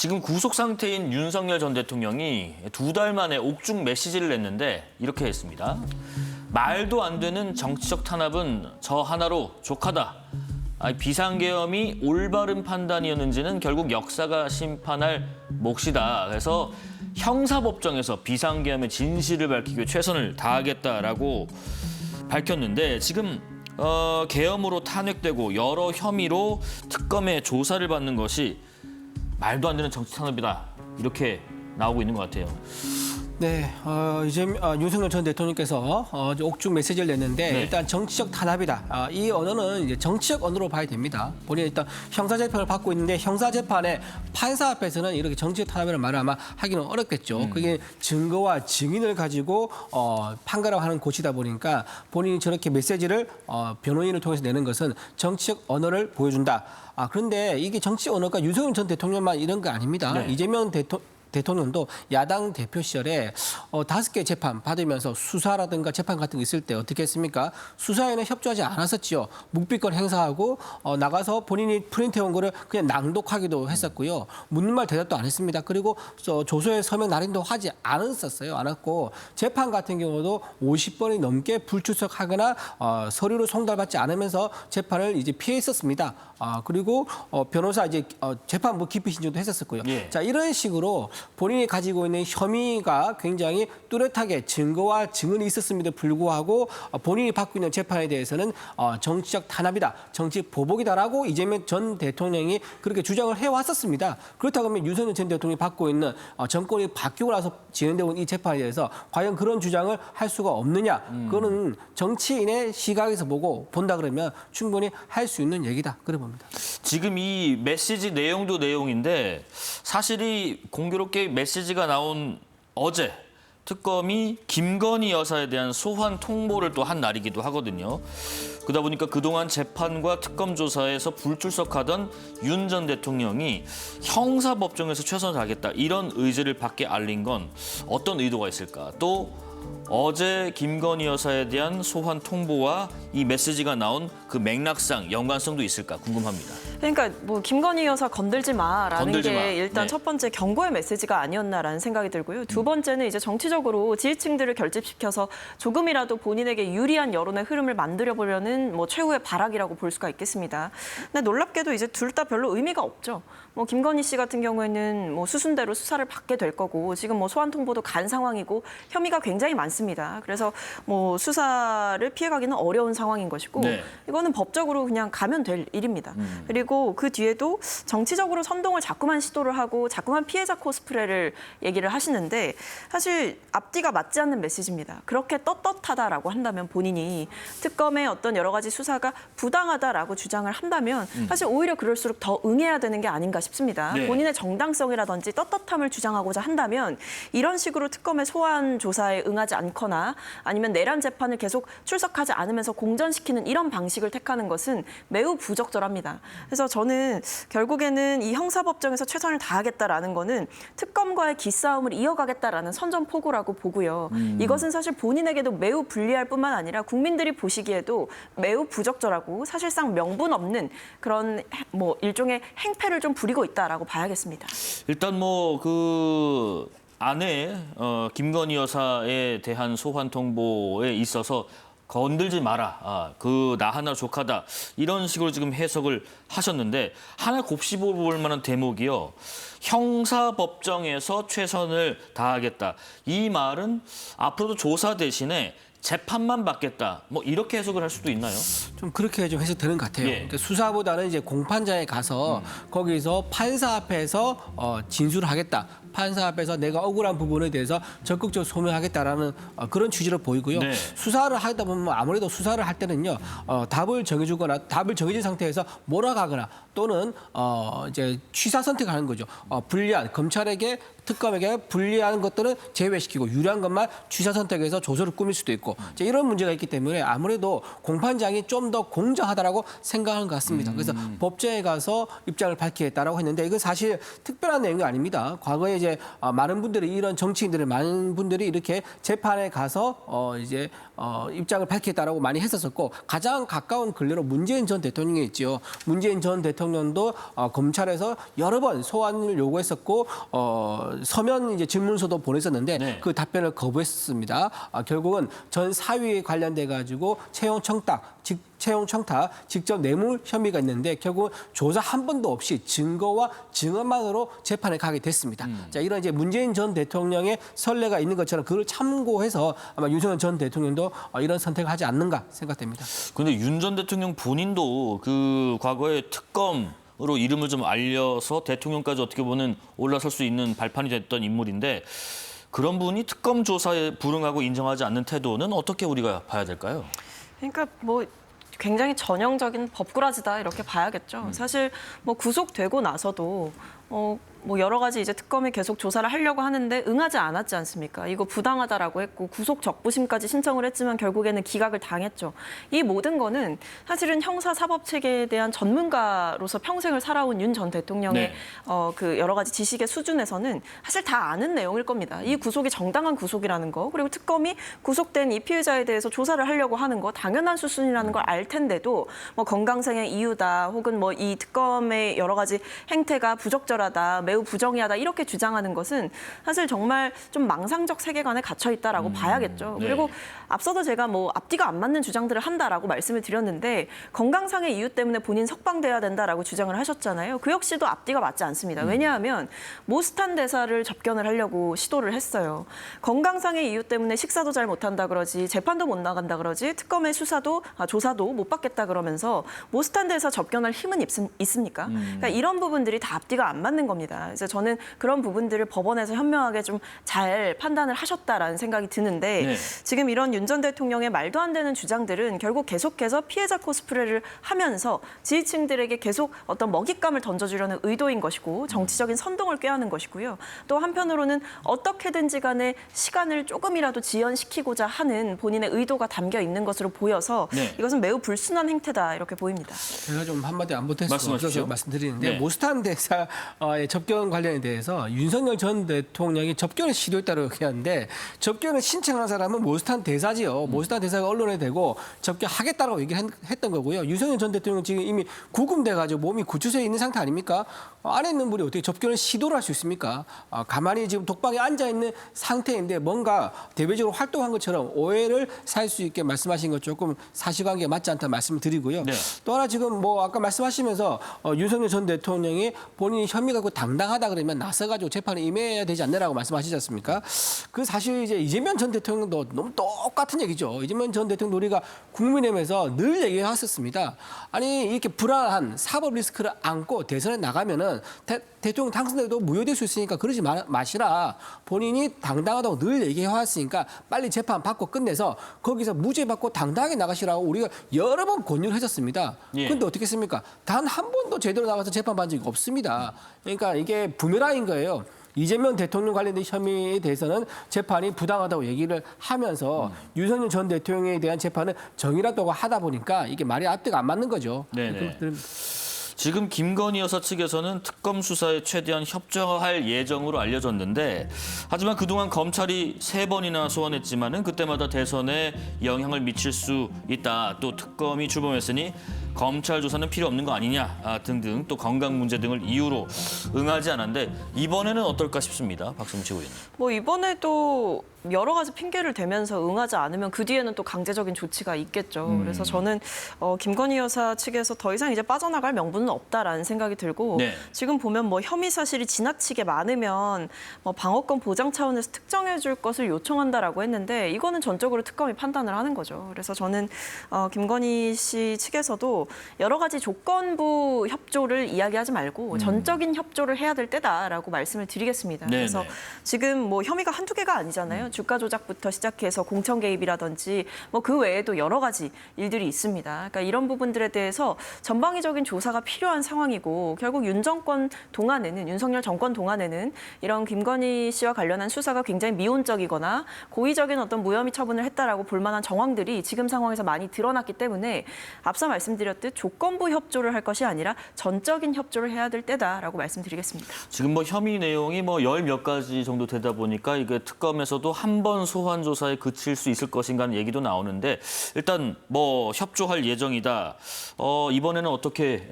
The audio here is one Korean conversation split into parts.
지금 구속 상태인 윤석열 전 대통령이 2달 만에 옥중 메시지를 냈는데 이렇게 했습니다. 말도 안 되는 정치적 탄압은 저 하나로 족하다. 비상계엄이 올바른 판단이었는지는 결국 역사가 심판할 몫이다. 그래서 형사법정에서 비상계엄의 진실을 밝히기 위해 최선을 다하겠다라고 밝혔는데 지금 계엄으로 탄핵되고 여러 혐의로 특검의 조사를 받는 것이 말도 안 되는 정치 탄압이다. 이렇게 나오고 있는 것 같아요. 네, 이제 윤석열 전 대통령께서 옥중 메시지를 냈는데 네. 일단 정치적 탄압이다. 이 언어는 이제 정치적 언어로 봐야 됩니다. 본인이 일단 형사재판을 받고 있는데 형사재판에 판사 앞에서는 이렇게 정치적 탄압이라는 말을 아마 하기는 어렵겠죠. 그게 증거와 증인을 가지고 판가름 하는 곳이다 보니까 본인이 저렇게 메시지를 변호인을 통해서 내는 것은 정치적 언어를 보여준다. 그런데 이게 정치 언어가 윤석열 전 대통령만 이런 거 아닙니다. 네. 이재명 대통령도 야당 대표 시절에 5개 재판 받으면서 수사라든가 재판 같은 거 있을 때 어떻게 했습니까? 수사에는 협조하지 않았었지요. 묵비권 행사하고 나가서 본인이 프린트해온 거를 그냥 낭독하기도 했었고요. 묻는 말 대답도 안 했습니다. 그리고 조서에 서명 날인도 하지 않았었어요. 않았고 재판 같은 경우도 50번이 넘게 불출석하거나 서류를 송달받지 않으면서 재판을 이제 피했었습니다. 그리고 변호사 이제 재판부 기피 신청도 했었고요. 예. 자, 이런 식으로 본인이 가지고 있는 혐의가 굉장히 뚜렷하게 증거와 증언이 있었음에도 불구하고 본인이 받고 있는 재판에 대해서는 정치적 탄압이다, 정치적 보복이다라고 이재명 전 대통령이 그렇게 주장을 해왔었습니다. 그렇다고 하면 윤석열 전 대통령이 받고 있는 정권이 바뀌고 나서 진행되고 있는 이 재판에 대해서 과연 그런 주장을 할 수가 없느냐. 그거는 정치인의 시각에서 본다 그러면 충분히 할 수 있는 얘기다. 그래 봅니다. 지금 이 메시지 내용도 내용인데 사실 이 공교롭게 메시지가 나온 어제 특검이 김건희 여사에 대한 소환 통보를 또 한 날이기도 하거든요. 그러다 보니까 그동안 재판과 특검 조사에서 불출석하던 윤 전 대통령이 형사법정에서 최선을 다하겠다 이런 의지를 밖에 알린 건 어떤 의도가 있을까? 또 어제 김건희 여사에 대한 소환 통보와 이 메시지가 나온 그 맥락상 연관성도 있을까 궁금합니다. 그러니까 뭐 김건희 여사 건들지 마라는 건들지 게 마. 일단 네. 첫 번째 경고의 메시지가 아니었나라는 생각이 들고요. 두 번째는 이제 정치적으로 지지층들을 결집시켜서 조금이라도 본인에게 유리한 여론의 흐름을 만들어 보려는 뭐 최후의 발악이라고 볼 수가 있겠습니다. 근데 놀랍게도 이제 둘 다 별로 의미가 없죠. 뭐 김건희 씨 같은 경우에는 뭐 수순대로 수사를 받게 될 거고 지금 뭐 소환 통보도 간 상황이고 혐의가 굉장히 많습니다. 그래서 뭐 수사를 피해가기는 어려운 상황인 것이고 네. 이거는 법적으로 그냥 가면 될 일입니다. 그리고 그 뒤에도 정치적으로 선동을 자꾸만 시도를 하고 자꾸만 피해자 코스프레를 얘기를 하시는데 사실 앞뒤가 맞지 않는 메시지입니다. 그렇게 떳떳하다라고 한다면 본인이 특검의 어떤 여러 가지 수사가 부당하다라고 주장을 한다면 사실 오히려 그럴수록 더 응해야 되는 게 아닌가 싶습니다. 네. 본인의 정당성이라든지 떳떳함을 주장하고자 한다면 이런 식으로 특검의 소환 조사에 응하지 않거나 아니면 내란 재판을 계속 출석하지 않으면서 공전시키는 이런 방식을 택하는 것은 매우 부적절합니다. 그래서 저는 결국에는 이 형사법정에서 최선을 다하겠다라는 거는 특검과의 기싸움을 이어가겠다라는 선전포고라고 보고요. 이것은 사실 본인에게도 매우 불리할 뿐만 아니라 국민들이 보시기에도 매우 부적절하고 사실상 명분 없는 그런 뭐 일종의 행패를 좀 부리고 있다라고 봐야겠습니다. 일단 뭐 그 아내 김건희 여사에 대한 소환 통보에 있어서 건들지 마라. 그 나 하나 족하다. 이런 식으로 지금 해석을 하셨는데 하나 곱씹어볼 만한 대목이요. 형사법정에서 최선을 다하겠다. 이 말은 앞으로도 조사 대신에 재판만 받겠다. 뭐 이렇게 해석을 할 수도 있나요? 좀 그렇게 좀 해석되는 것 같아요. 예. 그러니까 수사보다는 이제 공판장에 가서 거기서 판사 앞에서 진술을 하겠다. 판사 앞에서 내가 억울한 부분에 대해서 적극적으로 소명하겠다라는 그런 취지를 보이고요. 네. 수사를 하다 보면 아무래도 수사를 할 때는요. 답을 정해주거나 답을 정해진 상태에서 몰아가거나 또는 이제 취사 선택하는 거죠. 불리한 검찰에게 특검에게 불리한 것들은 제외시키고 유리한 것만 취사 선택해서 조서를 꾸밀 수도 있고 이런 문제가 있기 때문에 아무래도 공판장이 좀 더 공정하다라고 생각하는 것 같습니다. 그래서 법정에 가서 입장을 밝히겠다라고 했는데 이건 사실 특별한 내용이 아닙니다. 과거에 이제 많은 분들이 이런 정치인들의 많은 분들이 이렇게 재판에 가서 이제 입장을 밝히겠다라고 많이 했었었고 가장 가까운 근래로 문재인 전 대통령이 있죠. 문재인 전 대통령도 검찰에서 여러 번 소환을 요구했었고 서면 이제 질문서도 보냈었는데 네. 그 답변을 거부했습니다. 결국은 전 사위에 관련돼 가지고 채용 청탁, 직접 뇌물 혐의가 있는데 결국 조사 한 번도 없이 증거와 증언만으로 재판에 가게 됐습니다. 자, 이런 이제 문재인 전 대통령의 선례가 있는 것처럼 그걸 참고해서 아마 윤석열 전 대통령도 이런 선택을 하지 않는가 생각됩니다. 그런데 윤 전 대통령 본인도 그 과거에 특검으로 이름을 좀 알려서 대통령까지 어떻게 보면 올라설 수 있는 발판이 됐던 인물인데 그런 분이 특검 조사에 불응하고 인정하지 않는 태도는 어떻게 우리가 봐야 될까요? 그러니까 뭐 굉장히 전형적인 법꾸라지다 이렇게 봐야겠죠. 사실 뭐 구속되고 나서도 뭐 여러 가지 이제 특검이 계속 조사를 하려고 하는데 응하지 않았지 않습니까? 이거 부당하다라고 했고 구속 적부심까지 신청을 했지만 결국에는 기각을 당했죠. 이 모든 거는 사실은 형사 사법 체계에 대한 전문가로서 평생을 살아온 윤 전 대통령의 네. 그 여러 가지 지식의 수준에서는 사실 다 아는 내용일 겁니다. 이 구속이 정당한 구속이라는 거, 그리고 특검이 구속된 이 피의자에 대해서 조사를 하려고 하는 거 당연한 수순이라는 걸 알 텐데도 뭐 건강상의 이유다 혹은 뭐 이 특검의 여러 가지 행태가 부적절하다, 매우 부정의하다 이렇게 주장하는 것은 사실 정말 좀 망상적 세계관에 갇혀 있다라고 봐야겠죠. 네. 그리고 앞서도 제가 뭐 앞뒤가 안 맞는 주장들을 한다라고 말씀을 드렸는데 건강상의 이유 때문에 본인 석방돼야 된다라고 주장을 하셨잖아요. 그 역시도 앞뒤가 맞지 않습니다. 왜냐하면 모스탄 대사를 접견을 하려고 시도를 했어요. 건강상의 이유 때문에 식사도 잘 못한다 그러지, 재판도 못 나간다 그러지, 특검의 조사도 못 받겠다 그러면서 모스탄 대사 접견할 힘은 있습니까? 그러니까 이런 부분들이 다 앞뒤가 안 맞는 겁니다. 그래서 저는 그런 부분들을 법원에서 현명하게 좀 잘 판단을 하셨다라는 생각이 드는데 네. 지금 이런 윤 전 대통령의 말도 안 되는 주장들은 결국 계속해서 피해자 코스프레를 하면서 지지층들에게 계속 어떤 먹잇감을 던져주려는 의도인 것이고 정치적인 선동을 꾀하는 것이고요. 또 한편으로는 어떻게든지 간에 시간을 조금이라도 지연시키고자 하는 본인의 의도가 담겨 있는 것으로 보여서 네. 이것은 매우 불순한 행태다 이렇게 보입니다. 제가 좀 한마디 안 보탤 수가 말씀하십시오. 없어서 말씀드리는데 네. 모스탄 대사의 접견 관련에 대해서 윤석열 전 대통령이 접견을 시도했다고 얘기하는데 접견을 신청한 사람은 모스탄 대사지요. 모스탄 대사가 언론에 대고 접견하겠다라고 얘기를 했던 거고요. 윤석열 전 대통령은 지금 이미 구금돼가지고 몸이 구치소에 있는 상태 아닙니까? 안에 있는 분이 어떻게 접견을 시도를 할 수 있습니까? 가만히 지금 독방에 앉아 있는 상태인데 뭔가 대외적으로 활동한 것처럼 오해를 살 수 있게 말씀하신 것 조금 사실관계가 맞지 않다 말씀을 드리고요. 네. 또 하나 지금 뭐 아까 말씀하시면서 윤석열 전 대통령이 본인이 혐의가 그 당당하다 그러면 나서가지고 재판에 임해야 되지 않느라고 말씀하시지 않습니까? 그 사실 이제 이재명 전 대통령도 너무 똑같은 얘기죠. 이재명 전 대통령 우리가 국민의힘에서 늘 얘기했었습니다. 아니 이렇게 불안한 사법 리스크를 안고 대선에 나가면은 대통령 당선돼도 무효될 수 있으니까 그러지 마시라. 본인이 당당하다고 늘 얘기해왔으니까 빨리 재판 받고 끝내서 거기서 무죄 받고 당당하게 나가시라고 우리가 여러 번 권유를 했었습니다. 예. 그런데 어떻게 했습니까? 단 한 번도 제대로 나가서 재판 받은 적이 없습니다. 그러니까 이게 부메랑인 거예요. 이재명 대통령 관련된 혐의에 대해서는 재판이 부당하다고 얘기를 하면서 윤석열 전 대통령에 대한 재판은 정의롭다고 하다 보니까 이게 말이 앞뒤가 안 맞는 거죠. 네네. 지금 김건희 여사 측에서는 특검 수사에 최대한 협조할 예정으로 알려졌는데 하지만 그동안 검찰이 3번이나 소환했지만은 그때마다 대선에 영향을 미칠 수 있다. 또 특검이 출범했으니 검찰 조사는 필요 없는 거 아니냐 등등 또 건강 문제 등을 이유로 응하지 않았는데 이번에는 어떨까 싶습니다. 박성민 최고위원. 뭐 이번에도 여러 가지 핑계를 대면서 응하지 않으면 그 뒤에는 또 강제적인 조치가 있겠죠. 그래서 저는 김건희 여사 측에서 더 이상 이제 빠져나갈 명분은 없다라는 생각이 들고 네. 지금 보면 뭐 혐의 사실이 지나치게 많으면 뭐 방어권 보장 차원에서 특정해 줄 것을 요청한다라고 했는데 이거는 전적으로 특검이 판단을 하는 거죠. 그래서 저는 김건희 씨 측에서도 여러 가지 조건부 협조를 이야기하지 말고 전적인 협조를 해야 될 때다라고 말씀을 드리겠습니다. 네네. 그래서 지금 뭐 혐의가 한두 개가 아니잖아요. 주가 조작부터 시작해서 공천 개입이라든지 뭐 그 외에도 여러 가지 일들이 있습니다. 그러니까 이런 부분들에 대해서 전방위적인 조사가 필요한 상황이고 결국 윤석열 정권 동안에는 이런 김건희 씨와 관련한 수사가 굉장히 미온적이거나 고의적인 어떤 무혐의 처분을 했다라고 볼 만한 정황들이 지금 상황에서 많이 드러났기 때문에 앞서 말씀드렸듯이 말씀드렸듯 조건부 협조를 할 것이 아니라 전적인 협조를 해야 될 때다라고 말씀드리겠습니다. 지금 뭐 혐의 내용이 뭐 열 몇 가지 정도 되다 보니까 이게 특검에서도 한 번 소환 조사에 그칠 수 있을 것인가 하는 얘기도 나오는데 일단 뭐 협조할 예정이다. 이번에는 어떻게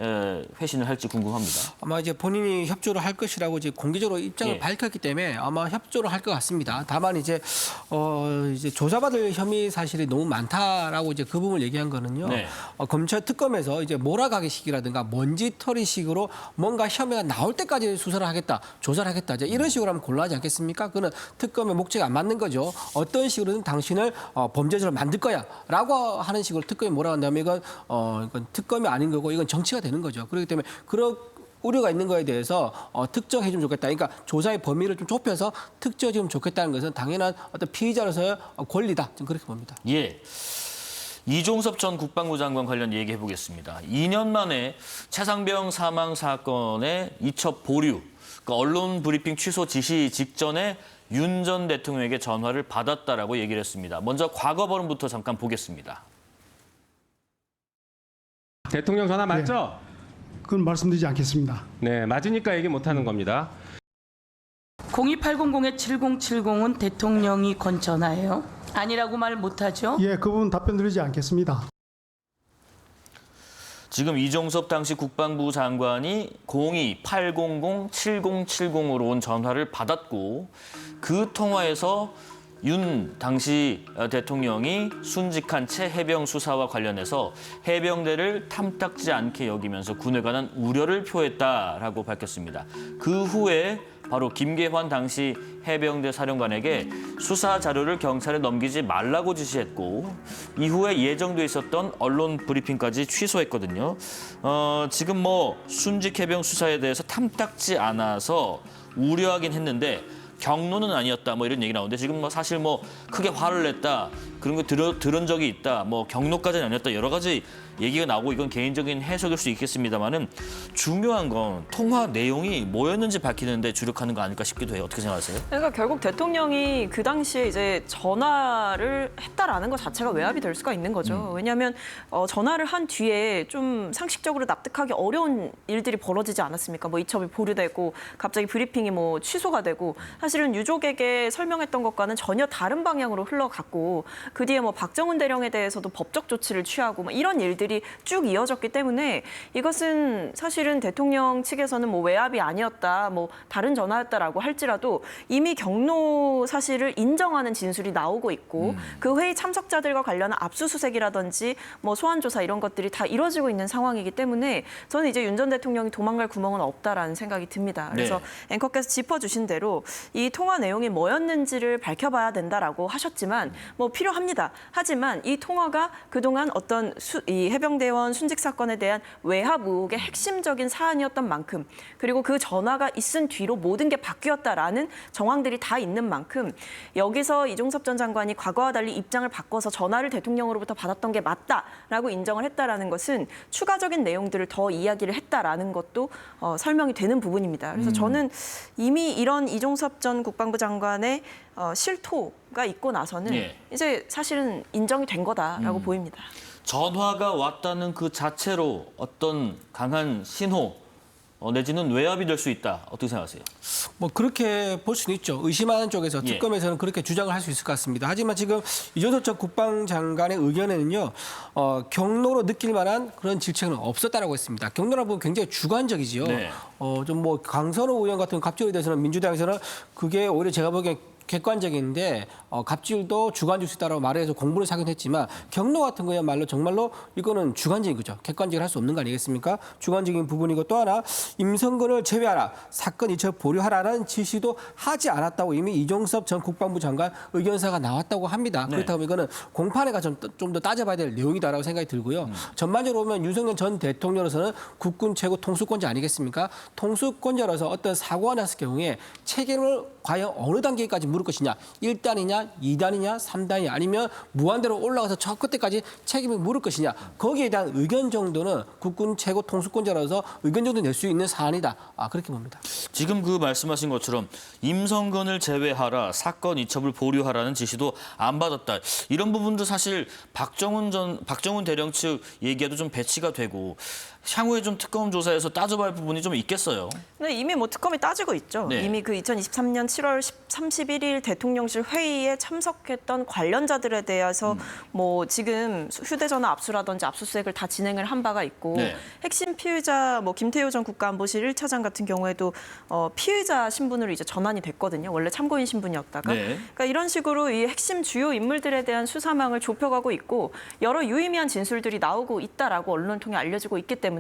회신을 할지 궁금합니다. 아마 이제 본인이 협조를 할 것이라고 이제 공개적으로 입장을 예. 밝혔기 때문에 아마 협조를 할 것 같습니다. 다만 이제 조사받을 혐의 사실이 너무 많다라고 이제 그 부분을 얘기한 거는요. 네. 검찰 특검에서 이제 몰아가기식이라든가 먼지털이식으로 뭔가 혐의가 나올 때까지 수사를 하겠다, 조사를 하겠다. 이제 이런 식으로 하면 곤란하지 않겠습니까? 그는 특검의 목적이 안 맞는 거죠. 어떤 식으로든 당신을 범죄자로 만들 거야라고 하는 식으로 특검이 몰아간다면 이건 특검이 아닌 거고 이건 정치가 되는 거죠. 그렇기 때문에 그런 우려가 있는 거에 대해서 특정해주면 좋겠다. 그러니까 조사의 범위를 좀 좁혀서 특정해주면 좋겠다는 것은 당연한 어떤 피의자로서의 권리다. 좀 그렇게 봅니다. 예. 이종섭 전 국방부 장관 관련 얘기해 보겠습니다. 2년 만에 최상병 사망 사건의 이첩 보류, 그러니까 언론 브리핑 취소 지시 직전에 윤 전 대통령에게 전화를 받았다라고 얘기를 했습니다. 먼저 과거 버름부터 잠깐 보겠습니다. 대통령 전화 맞죠? 그건 말씀드리지 않겠습니다. 네, 맞으니까 얘기 못하는 겁니다. 02800-7070은 대통령이 건 전화예요? 아니라고 말 못하죠? 예, 그 부분 답변 드리지 않겠습니다. 지금 이종섭 당시 국방부 장관이 02-800-7070으로 온 전화를 받았고 그 통화에서 윤 당시 대통령이 순직한 채 해병 수사와 관련해서 해병대를 탐탁지 않게 여기면서 군에 관한 우려를 표했다라고 밝혔습니다. 그 후에 바로 김계환 당시 해병대 사령관에게 수사 자료를 경찰에 넘기지 말라고 지시했고 이후에 예정돼 있었던 언론 브리핑까지 취소했거든요. 지금 뭐 순직 해병 수사에 대해서 탐탁지 않아서 우려하긴 했는데 경로는 아니었다 뭐 이런 얘기 나오는데 지금 뭐 사실 뭐 크게 화를 냈다 그런 거 들은 적이 있다 뭐 경로까지는 아니었다 여러 가지 얘기가 나오고 이건 개인적인 해석일 수 있겠습니다만은 중요한 건 통화 내용이 뭐였는지 밝히는데 주력하는 거 아닐까 싶기도 해요. 어떻게 생각하세요? 그러니까 결국 대통령이 그 당시에 이제 전화를 했다라는 것 자체가 외압이 될 수가 있는 거죠. 왜냐하면 전화를 한 뒤에 좀 상식적으로 납득하기 어려운 일들이 벌어지지 않았습니까? 뭐 이첩이 보류되고 갑자기 브리핑이 뭐 취소가 되고 사실은 유족에게 설명했던 것과는 전혀 다른 방향으로 흘러갔고 그 뒤에 뭐 박정훈 대령에 대해서도 법적 조치를 취하고 뭐 이런 일들이 쭉 이어졌기 때문에 이것은 사실은 대통령 측에서는 뭐 외압이 아니었다, 뭐 다른 전화였다라고 할지라도 이미 경로 사실을 인정하는 진술이 나오고 있고 그 회의 참석자들과 관련한 압수수색이라든지 뭐 소환 조사 이런 것들이 다 이루어지고 있는 상황이기 때문에 저는 이제 윤 전 대통령이 도망갈 구멍은 없다라는 생각이 듭니다. 그래서 네. 앵커께서 짚어주신 대로 이 통화 내용이 뭐였는지를 밝혀봐야 된다라고 하셨지만 뭐 필요합니다. 하지만 이 통화가 그동안 어떤 이 해병대원 순직 사건에 대한 외압 의혹의 핵심적인 사안이었던 만큼 그리고 그 전화가 있은 뒤로 모든 게 바뀌었다라는 정황들이 다 있는 만큼 여기서 이종섭 전 장관이 과거와 달리 입장을 바꿔서 전화를 대통령으로부터 받았던 게 맞다라고 인정을 했다라는 것은 추가적인 내용들을 더 이야기를 했다라는 것도 설명이 되는 부분입니다. 그래서 저는 이미 이런 이종섭 전 국방부 장관의 실토가 있고 나서는 예. 이제 사실은 인정이 된 거다라고 보입니다. 전화가 왔다는 그 자체로 어떤 강한 신호 내지는 외압이 될 수 있다. 어떻게 생각하세요? 뭐 그렇게 볼 수는 있죠. 의심하는 쪽에서 예. 특검에서는 그렇게 주장을 할 수 있을 것 같습니다. 하지만 지금 이종섭 전 국방장관의 의견에는요. 경로로 느낄 만한 그런 질책은 없었다라고 했습니다. 경로라고 보면 굉장히 주관적이지요. 네. 좀 뭐 강선호 의원 같은 갑질에 대해서는 민주당에서는 그게 오히려 제가 보기엔 객관적인데 갑질도 주관적일 수 있다고 말해서 공부를 하긴 했지만 경로 같은 거야말로 정말로 이거는 주관적인 거죠. 객관적으로 할 수 없는 거 아니겠습니까? 주관적인 부분이고 또 하나 임성근을 제외하라. 사건 이첩 보류하라는 지시도 하지 않았다고 이미 이종섭 전 국방부 장관 의견서가 나왔다고 합니다. 네. 그렇다면 이거는 공판에 가서 좀 더 따져봐야 될 내용이다라고 생각이 들고요. 전반적으로 보면 윤석열 전 대통령으로서는 국군 최고 통수권자 아니겠습니까? 통수권자로서 어떤 사고가 났을 경우에 책임을 과연 어느 단계까지 물을 것이냐. 1단이냐, 2단이냐, 3단이냐 아니면 무한대로 올라가서 저 끝에까지 책임을 물을 것이냐. 거기에 대한 의견 정도는 국군 최고 통수권자로서 의견 정도 낼 수 있는 사안이다. 그렇게 봅니다. 지금 그 말씀하신 것처럼 임성근을 제외하라, 사건 이첩을 보류하라는 지시도 안 받았다. 이런 부분도 사실 박정훈 대령 측 얘기에도 좀 배치가 되고 향후에 좀 특검 조사에서 따져봐야 할 부분이 좀 있겠어요. 근데 이미 뭐 특검이 따지고 있죠. 네. 이미 그 2023년 7월 31일 대통령실 회의에 참석했던 관련자들에 대해서 뭐 지금 휴대전화 압수라든지 압수수색을 다 진행을 한 바가 있고 네. 핵심 피의자 뭐 김태효 전 국가안보실 1차장 같은 경우에도 피의자 신분으로 이제 전환이 됐거든요. 원래 참고인 신분이었다가. 네. 그러니까 이런 식으로 이 핵심 주요 인물들에 대한 수사망을 좁혀가고 있고 여러 유의미한 진술들이 나오고 있다라고 언론을 통해 알려지고 있기 때문에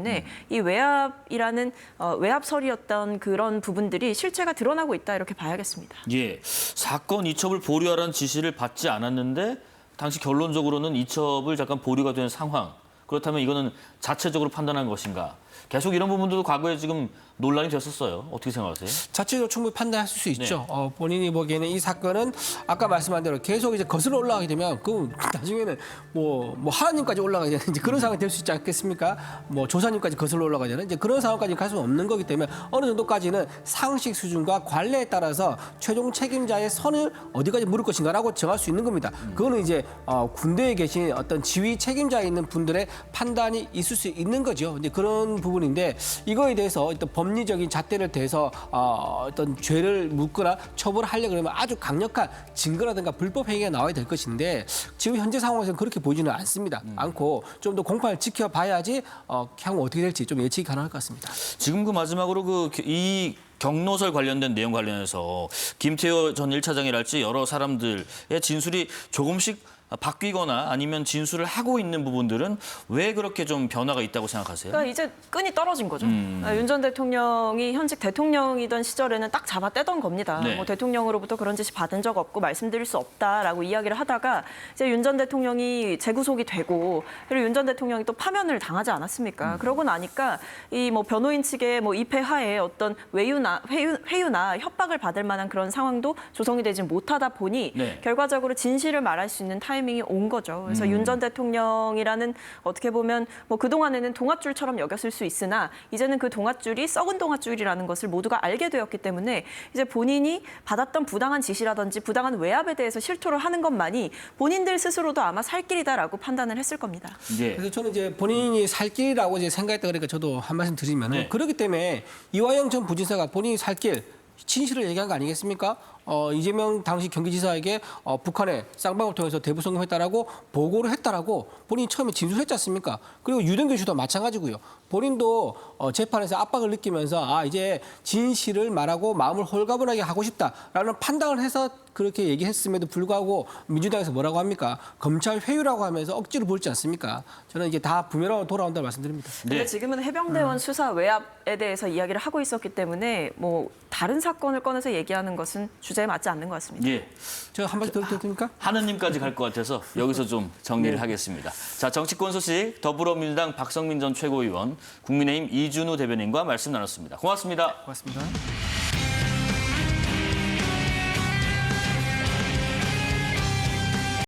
이 외압이라는 외압설이었던 그런 부분들이 실체가 드러나고 있다 이렇게 봐야겠습니다. 예, 사건 이첩을 보류하라는 지시를 받지 않았는데 당시 결론적으로는 이첩을 잠깐 보류가 된 상황. 그렇다면 이거는 자체적으로 판단한 것인가? 계속 이런 부분들도 과거에 지금 논란이 됐었어요. 어떻게 생각하세요? 자체적으로 충분히 판단할 수 있죠. 본인이 보기에는 이 사건은 아까 말씀한 대로 계속 이제 거슬러 올라가게 되면 그 나중에는 뭐 하나님까지 올라가게 되는 이제 그런 상황이 될 수 있지 않겠습니까? 뭐 조사님까지 거슬러 올라가게 되는 이제 그런 상황까지 갈 수는 없는 거기 때문에 어느 정도까지는 상식 수준과 관례에 따라서 최종 책임자의 선을 어디까지 물을 것인가라고 정할 수 있는 겁니다. 그거는 이제 군대에 계신 어떤 지휘 책임자에 있는 분들의 판단이 있을 수 있는 거죠. 이제 그런 부분인데 이거에 대해서 어떤 법리적인 잣대를 대서 어떤 죄를 묻거나 처벌하려 그러면 아주 강력한 증거라든가 불법 행위가 나와야 될 것인데 지금 현재 상황에서는 그렇게 보이지는 않습니다. 않고 좀 더 공판을 지켜봐야지 향후 어떻게 될지 좀 예측이 가능할 것 같습니다. 지금 그 마지막으로 이 경로설 관련된 내용 관련해서 김태효 전 1차장이랄지 여러 사람들의 진술이 조금씩 바뀌거나 아니면 진술을 하고 있는 부분들은 왜 그렇게 좀 변화가 있다고 생각하세요? 그러니까 이제 끈이 떨어진 거죠. 윤 전 대통령이 현직 대통령이던 시절에는 딱 잡아 떼던 겁니다. 네. 뭐 대통령으로부터 그런 지시 받은 적 없고 말씀드릴 수 없다라고 이야기를 하다가 이제 윤 전 대통령이 재구속이 되고 그리고 윤 전 대통령이 또 파면을 당하지 않았습니까? 그러고 나니까 이 뭐 변호인 측의 뭐 입회하에 어떤 회유나 협박을 받을 만한 그런 상황도 조성이 되지 못하다 보니 네. 결과적으로 진실을 말할 수 있는 타이밍이 온 거죠. 그래서 윤 전 대통령이라는 어떻게 보면 뭐 그동안에는 동아줄처럼 여겼을 수 있으나 이제는 그 동아줄이 썩은 동아줄이라는 것을 모두가 알게 되었기 때문에 이제 본인이 받았던 부당한 지시라든지 부당한 외압에 대해서 실토를 하는 것만이 본인들 스스로도 아마 살 길이다라고 판단을 했을 겁니다. 예. 그래서 저는 이제 본인이 살 길이라고 이제 생각했다 그러니까 저도 한 말씀 드리면 네. 그렇기 때문에 이화영 전 부지사가 본인이 살 길 진실을 얘기한 거 아니겠습니까? 이재명 당시 경기지사에게 북한에 쌍방을 통해서 대부 성공했다라고 보고를 했다라고 본인이 처음에 진술했지 않습니까? 그리고 유동규 씨도 마찬가지고요. 본인도 재판에서 압박을 느끼면서 이제 진실을 말하고 마음을 홀가분하게 하고 싶다라는 판단을 해서 그렇게 얘기했음에도 불구하고 민주당에서 뭐라고 합니까? 검찰 회유라고 하면서 억지로 볼지 않습니까? 저는 이게 다 부메랑으로 돌아온다고 말씀드립니다. 근데 네. 지금은 해병대원 수사 외압에 대해서 이야기를 하고 있었기 때문에 뭐 다른 사건을 꺼내서 얘기하는 것은 주제에 맞지 않는 것 같습니다. 예. 제가 한 말씀 더 드려도 됩니까? 하느님까지 갈 것 같아서 여기서 좀 정리를 하겠습니다. 자, 정치권 소식 더불어민주당 박성민 전 최고위원, 국민의힘 이준우 대변인과 말씀 나눴습니다. 고맙습니다. 고맙습니다.